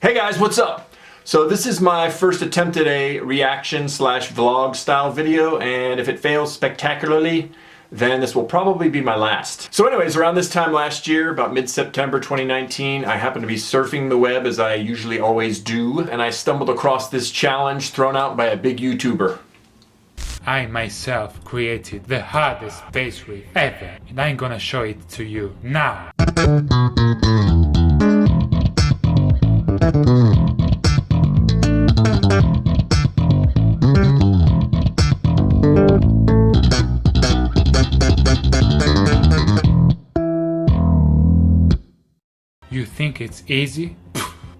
Hey guys, what's up? So this is my first attempt at a reaction slash vlog style video, and if it fails spectacularly, then this will probably be my last. So anyways, around this time last year, about mid-September 2019, I happened to be surfing the web as I usually always do, and I stumbled across this challenge thrown out by a big YouTuber. I myself created the hardest bass riff ever, and I'm gonna show it to you now. You think it's easy?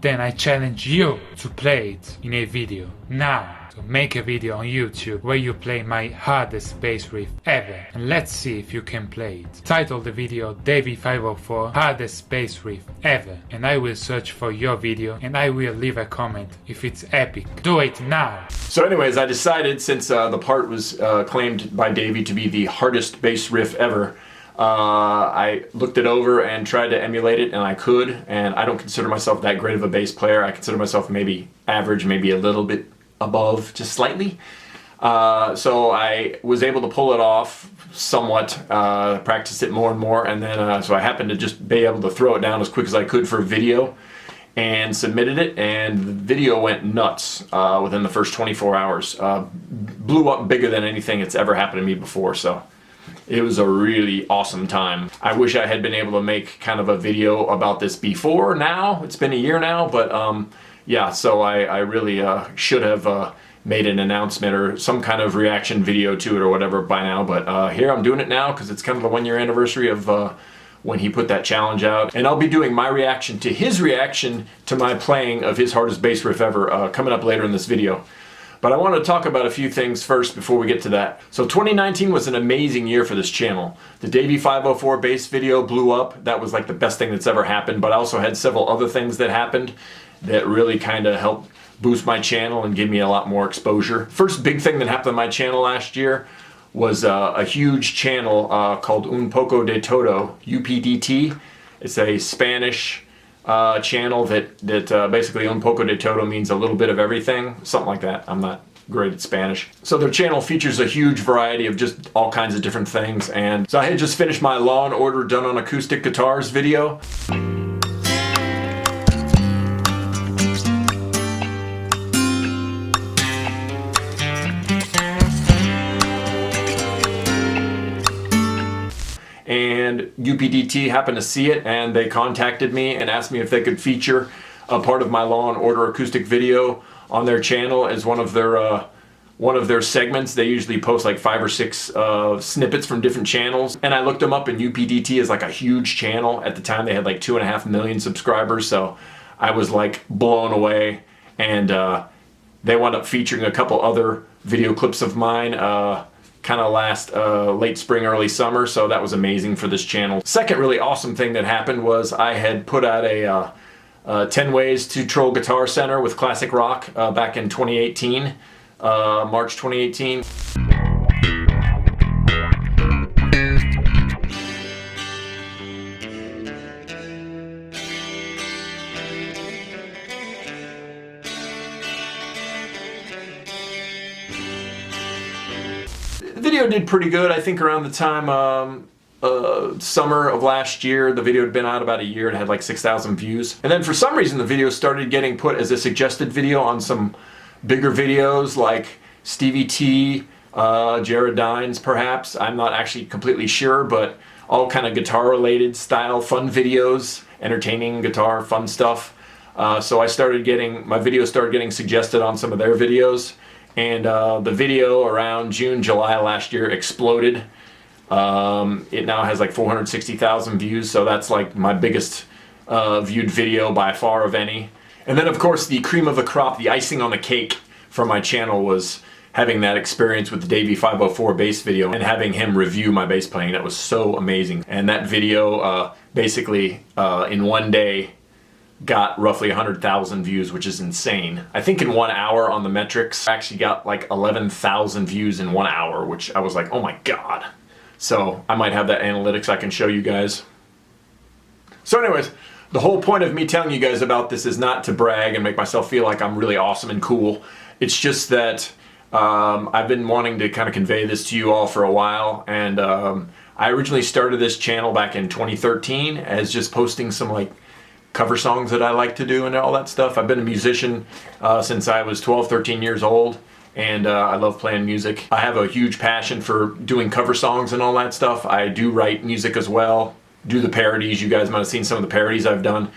Then I challenge you to play it in a video now. So make a video on YouTube where you play my hardest bass riff ever, and let's see if you can play it. Title the video Davie504 hardest bass riff ever, and I will search for your video and I will leave a comment if it's epic. Do it now! So anyways, I decided, since the part was claimed by Davie to be the hardest bass riff ever, I looked it over and tried to emulate it, and I could, and I don't consider myself that great of a bass player. I consider myself maybe average, maybe a little bit above, just slightly. So I was able to pull it off somewhat, practice it more and more, and then so I happened to just be able to throw it down as quick as I could for video and submitted it, and the video went nuts within the first 24 hours. Blew up bigger than anything that's ever happened to me before, so it was a really awesome time. I wish I had been able to make kind of a video about this before now. It's been a year now, but yeah, so I really should have made an announcement or some kind of reaction video to it or whatever by now, but here I'm doing it now because it's kind of the 1 year anniversary of when he put that challenge out. And I'll be doing my reaction to his reaction to my playing of his hardest bass riff ever coming up later in this video. But I want to talk about a few things first before we get to that. So 2019 was an amazing year for this channel. The Davie504 bass video blew up. That was like the best thing that's ever happened, but I also had several other things that happened that really kind of helped boost my channel and give me a lot more exposure. First big thing that happened on my channel last year was a huge channel called Un Poco de Todo, UPDT. It's a Spanish channel that basically Un Poco de Todo means a little bit of everything, something like that. I'm not great at Spanish. So their channel features a huge variety of just all kinds of different things, and so I had just finished my Law and Order Done on Acoustic Guitars video. And UPDT happened to see it, and they contacted me and asked me if they could feature a part of my Law and Order acoustic video on their channel as one of their segments. They usually post like 5 or 6 snippets from different channels, and I looked them up, and UPDT is like a huge channel. At the time they had like 2.5 million subscribers, so I was like blown away, and they wound up featuring a couple other video clips of mine kind of last late spring, early summer, so that was amazing for this channel. Second really awesome thing that happened was I had put out a 10 Ways to Troll Guitar Center with Classic Rock back in 2018, March 2018. The video did pretty good. I think around the time summer of last year, the video had been out about a year and had like 6,000 views. And then for some reason the video started getting put as a suggested video on some bigger videos like Stevie T, Jared Dines perhaps. I'm not actually completely sure, but all kind of guitar related style fun videos, entertaining guitar fun stuff. So my videos started getting suggested on some of their videos. And the video around June, July last year exploded. It now has like 460,000 views, so that's like my biggest viewed video by far of any. And then of course the cream of the crop, the icing on the cake from my channel was having that experience with the Davie504 bass video and having him review my bass playing. That was so amazing. And that video basically in one day got roughly 100,000 views, which is insane. I think in 1 hour on the metrics, I actually got like 11,000 views in 1 hour, which I was like, oh my god. So I might have that analytics I can show you guys. So anyways, The whole point of me telling you guys about this is not to brag and make myself feel like I'm really awesome and cool. It's just that I've been wanting to kind of convey this to you all for a while, and I originally started this channel back in 2013 as just posting some like cover songs that I like to do and all that stuff. I've been a musician since I was 12, 13 years old, and I love playing music. I have a huge passion for doing cover songs and all that stuff. I do write music as well, do the parodies. You guys might have seen some of the parodies I've done.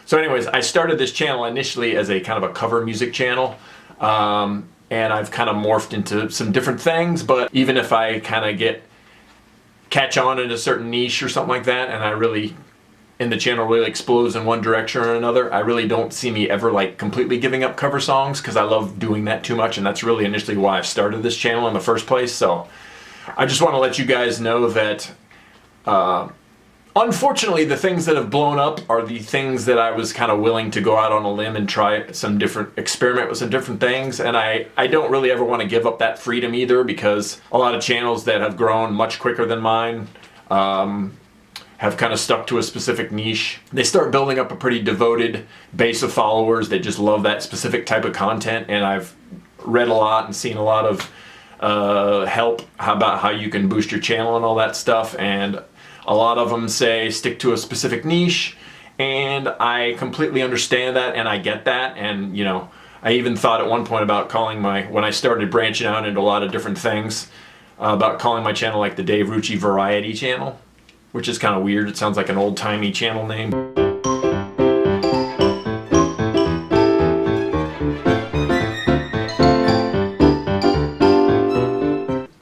So anyways, I started this channel initially as a kind of a cover music channel, and I've kind of morphed into some different things, but even if I kind of catch on in a certain niche or something like that, and I really, and the channel really explodes in one direction or another, I really don't see me ever like completely giving up cover songs, because I love doing that too much, and that's really initially why I started this channel in the first place. So I just want to let you guys know that unfortunately, the things that have blown up are the things that I was kind of willing to go out on a limb and try experiment with some different things. And I don't really ever want to give up that freedom either, because a lot of channels that have grown much quicker than mine have kind of stuck to a specific niche. They start building up a pretty devoted base of followers that just love that specific type of content. And I've read a lot and seen a lot of help about how you can boost your channel and all that stuff. And a lot of them say stick to a specific niche, and I completely understand that, and I get that. And you know, I even thought at one point about calling when I started branching out into a lot of different things, about calling my channel like the Dave Rucci Variety Channel, which is kind of weird. It sounds like an old-timey channel name.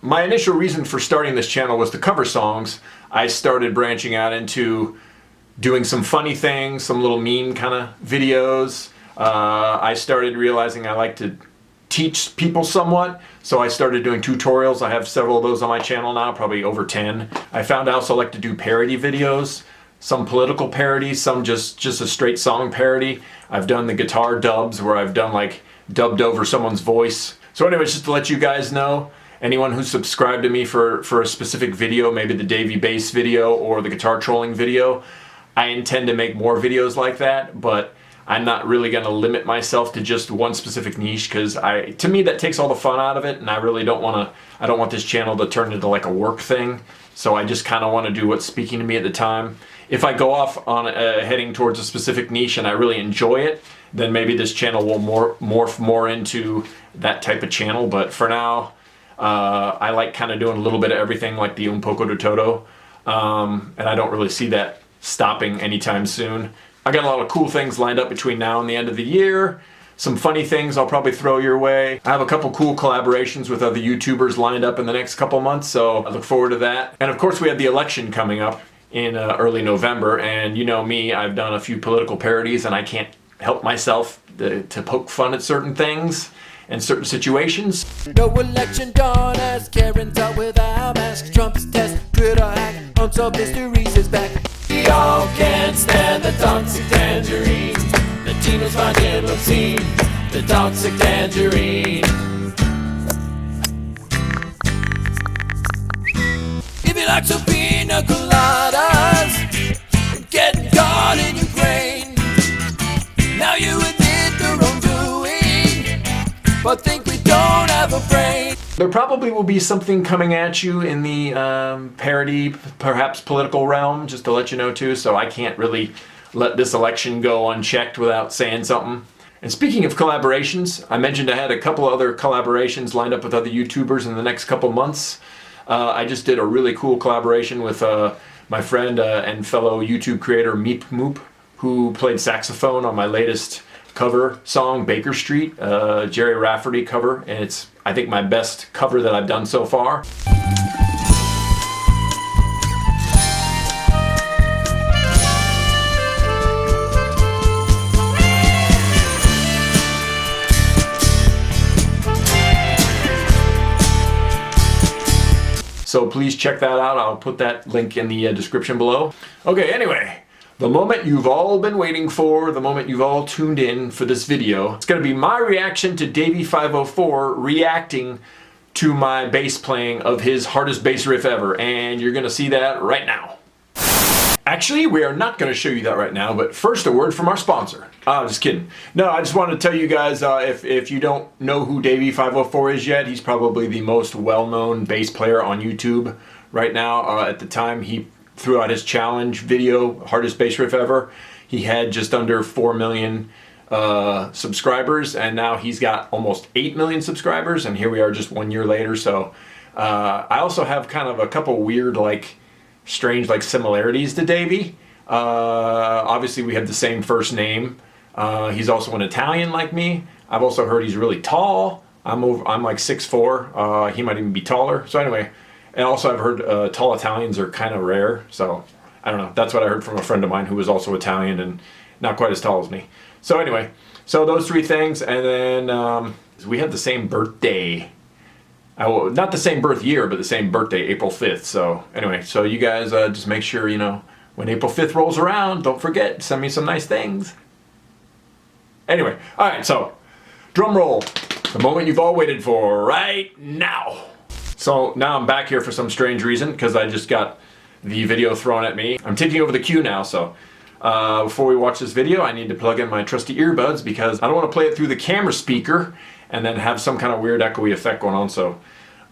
My initial reason for starting this channel was to cover songs. I started branching out into doing some funny things, some little meme kind of videos. I started realizing I like to teach people somewhat, so I started doing tutorials. I have several of those on my channel now, probably over 10. I found I also like to do parody videos, some political parodies, some just a straight song parody. I've done the guitar dubs where I've done like dubbed over someone's voice. So anyways, just to let you guys know, anyone who's subscribed to me for a specific video, maybe the Davie bass video or the guitar trolling video, I intend to make more videos like that, but I'm not really going to limit myself to just one specific niche, because to me that takes all the fun out of it, and I really don't want this channel to turn into like a work thing. So I just kind of want to do what's speaking to me at the time. If I go off on heading towards a specific niche and I really enjoy it, then maybe this channel will morph more into that type of channel. But for now, I like kind of doing a little bit of everything, like the Un Poco de Todo, and I don't really see that stopping anytime soon. I got a lot of cool things lined up between now and the end of the year. Some funny things I'll probably throw your way. I have a couple cool collaborations with other YouTubers lined up in the next couple months, so I look forward to that. And of course we have the election coming up in early November, and you know me, I've done a few political parodies, and I can't help myself to poke fun at certain things and certain situations. No election done as Karen's out without masks. Trump's test, Twitter hack, unsolved mysteries is back. We all can't stand the toxic tangerine. The Tino's finding obscene. The toxic tangerine. If you like Subpoena Coladas, getting caught in your brain. Now you admit the wrongdoing, but think we don't have a brain. There probably will be something coming at you in the parody, perhaps political realm, just to let you know too, so I can't really let this election go unchecked without saying something. And speaking of collaborations, I mentioned I had a couple other collaborations lined up with other YouTubers in the next couple months. I just did a really cool collaboration with my friend and fellow YouTube creator Moop, who played saxophone on my latest cover song, Baker Street, Gerry Rafferty cover, and it's, I think, my best cover that I've done so far. So please check that out. I'll put that link in the description below. Okay, anyway. The moment you've all been waiting for, the moment you've all tuned in for this video, it's going to be my reaction to Davie504 reacting to my bass playing of his hardest bass riff ever, and you're going to see that right now. Actually, we are not going to show you that right now, but first a word from our sponsor. Just kidding. No, I just wanted to tell you guys, if you don't know who Davie504 is yet, he's probably the most well-known bass player on YouTube right now. At the time he threw out his challenge video, hardest bass riff ever, he had just under 4 million subscribers, and now he's got almost 8 million subscribers, and here we are just 1 year later. So I also have kind of a couple weird, like, strange, like, similarities to Davie. Obviously we have the same first name. He's also an Italian like me. I've also heard he's really tall. I'm like 6'4". He might even be taller. So anyway, and also I've heard tall Italians are kind of rare. So I don't know. That's what I heard from a friend of mine who was also Italian and not quite as tall as me. So anyway, so those three things, and then we have the same birthday. Not the same birth year, but the same birthday, April 5th. So anyway, so you guys just make sure, you know, when April 5th rolls around, don't forget, send me some nice things. Anyway, all right, so drum roll, the moment you've all waited for right now. So now I'm back here for some strange reason because I just got the video thrown at me. I'm taking over the queue now, so before we watch this video, I need to plug in my trusty earbuds because I don't want to play it through the camera speaker and then have some kind of weird echoey effect going on. So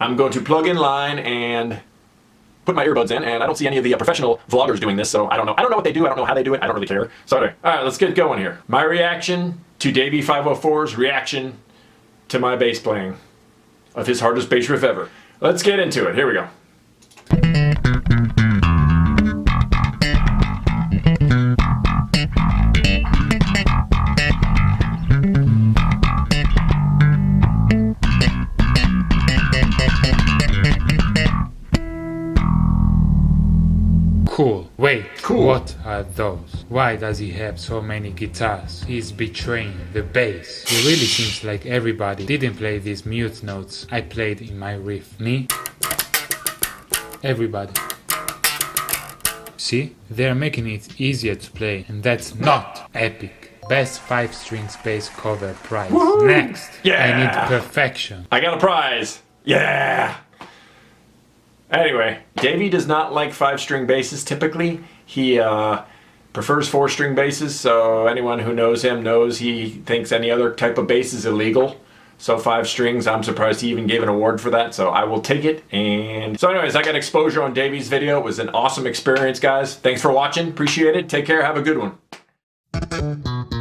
I'm going to plug in line and put my earbuds in, and I don't see any of the professional vloggers doing this, so I don't know what they do, I don't know how they do it, I don't really care. So anyway, alright, let's get going here. My reaction to Davie504's reaction to my bass playing of his hardest bass riff ever. Let's get into it, here we go. Cool. Wait, Cool. What are those? Why does he have so many guitars? He's betraying the bass. It really seems like everybody didn't play these mute notes I played in my riff. Me? Everybody. See? They're making it easier to play, and that's not epic. Best 5-string bass cover prize. Woo-hoo! Next. Yeah. I need perfection. I got a prize! Yeah! Anyway, Davie does not like 5-string basses typically. He prefers 4-string basses, so anyone who knows him knows he thinks any other type of bass is illegal. So 5 strings, I'm surprised he even gave an award for that, so I will take it. And so anyways, I got exposure on Davie's video. It was an awesome experience, guys. Thanks for watching. Appreciate it. Take care. Have a good one.